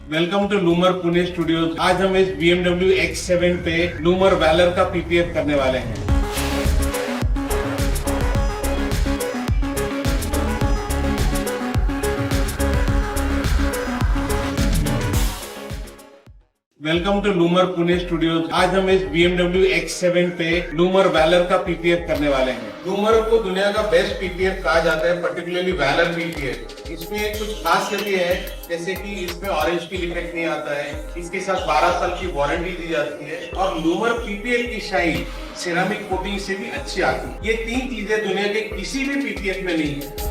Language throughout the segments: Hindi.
वेलकम टू लूमर पुणे स्टूडियोज। आज हम इस BMW X7 पे लूमर वैलर का PPF करने वाले हैं। वेलकम टू लूमर पुणे स्टूडियोज। आज हम इस BMW X7 पे लूमर वैलर का PPF करने वाले हैं। लूमर को दुनिया का बेस्ट PPF कहा जाता है, पर्टिकुलरली वैलर PPF। इसमें कुछ खासियत ये है, जैसे कि इसमें ऑरेंज पील इफेक्ट नहीं आता है, इसके साथ 12 साल की वारंटी दी जाती है और लूमर PPF की शाइन सिरेमिक कोटिंग से भी अच्छी आती है। ये तीन चीजें दुनिया के किसी भी PPF में नहीं है।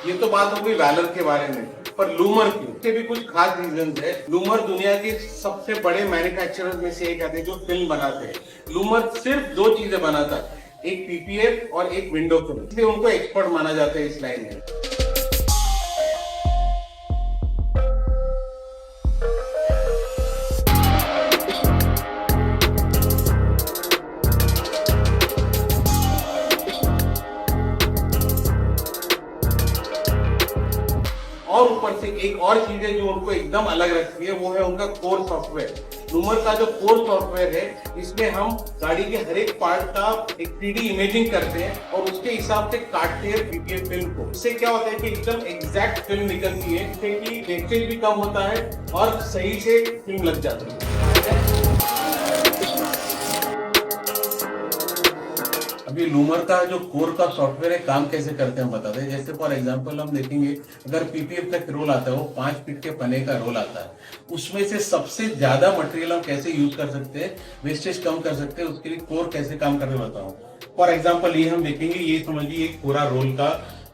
ये तो बात हो गई वैलर के बारे में, पर लूमर क्यों? इसके भी कुछ खास रीजन है। लूमर दुनिया के सबसे बड़े मैन्युफैक्चरर्स में से एक आते हैं जो फिल्म बनाते हैं। लूमर सिर्फ दो चीजें बनाता है, एक PPF और एक विंडो फिल्म, इसलिए उनको एक्सपर्ट माना जाता है इस लाइन में। और ऊपर से एक और चीज है जो उनको एकदम अलग रखती है, वो है उनका कोर सॉफ्टवेयर। लूमर का जो कोर सॉफ्टवेयर है, इसमें हम गाड़ी के हर एक पार्ट का एक 3D इमेजिंग करते हैं और उसके हिसाब से काटते हैं PPF फिल्म को। इससे क्या होता है कि एकदम एग्जैक्ट फिल्म निकलती है, जिससे कि वेस्टेज भी कम होता है और सही से फिल्म लग जाती है। अभी लूमर का जो कोर का सॉफ्टवेयर है काम कैसे करते हैं हम बताते हैं। जैसे फॉर एग्जांपल हम देखेंगे, अगर PPF का रोल आता है, वो 5 फीट के पने का रोल आता है, उसमें से सबसे ज्यादा मटेरियल हम कैसे यूज कर सकते हैं, वेस्टेज कम कर सकते हैं, उसके लिए कोर कैसे काम करने बताऊं। फॉर एग्जाम्पल ये हम देखेंगे, ये समझिए एक पूरा रोल का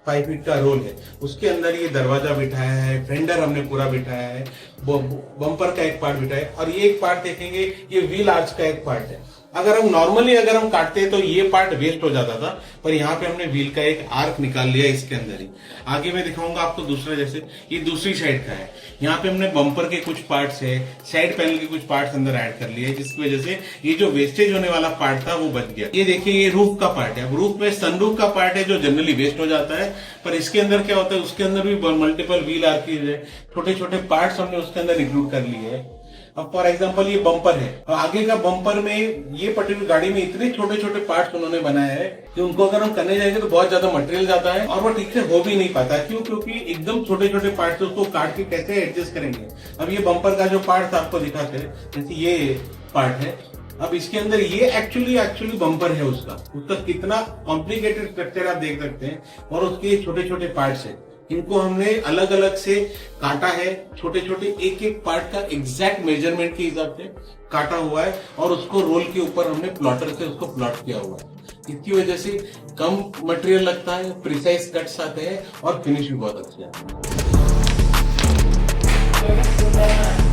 5 फीट का रोल है, उसके अंदर ये दरवाजा बिठाया है, फेंडर हमने पूरा बिठाया है, बम्पर का एक पार्ट बिठाया है और ये एक पार्ट देखेंगे, ये व्हील आर्च का एक पार्ट है। अगर हम नॉर्मली काटते तो ये पार्ट वेस्ट हो जाता था, पर यहाँ पे हमने व्हील का एक आर्क निकाल लिया इसके अंदर ही। आगे मैं दिखाऊंगा आपको दूसरा, जैसे ये दूसरी साइड का है, यहाँ पे हमने बम्पर के कुछ पार्ट्स है, साइड पैनल के कुछ पार्ट्स अंदर ऐड कर लिए, जिसकी वजह से ये जो वेस्टेज होने वाला पार्ट था वो बच गया। ये देखिए, ये रूफ का पार्ट है। अब रूफ में सनरूफ का पार्ट है जो जनरली वेस्ट हो जाता है, पर इसके अंदर क्या होता है, उसके अंदर भी मल्टीपल व्हील आर्कीज है, छोटे छोटे पार्ट्स हमने उसके अंदर इंक्लूड कर लिए है। अब फॉर एग्जांपल ये बम्पर है, आगे का बम्पर में ये पर्टिकुलर गाड़ी में इतने छोटे छोटे पार्ट्स उन्होंने बनाए हैं कि उनको अगर हम करने जाएंगे तो बहुत ज्यादा मटेरियल जाता है और वो ठीक से हो भी नहीं पाता। क्यों? क्योंकि एकदम छोटे छोटे पार्ट्स उसको काट के कैसे एडजस्ट करेंगे। अब ये बम्पर का जो पार्ट था आपको दिखाते हैं, जैसे ये पार्ट है, अब इसके अंदर ये एक्चुअली बम्पर है, उसका कितना कॉम्प्लिकेटेड स्ट्रक्चर आप देख सकते हैं और उसके छोटे छोटे पार्ट्स है, इनको हमने अलग अलग से काटा है, छोटे छोटे एक एक पार्ट का एग्जैक्ट मेजरमेंट के हिसाब से काटा हुआ है और उसको रोल के ऊपर हमने प्लॉटर से उसको प्लॉट किया हुआ है। इसकी वजह से कम मटेरियल लगता है, प्रिसाइज कट्स आते हैं और फिनिश भी बहुत अच्छी आती है।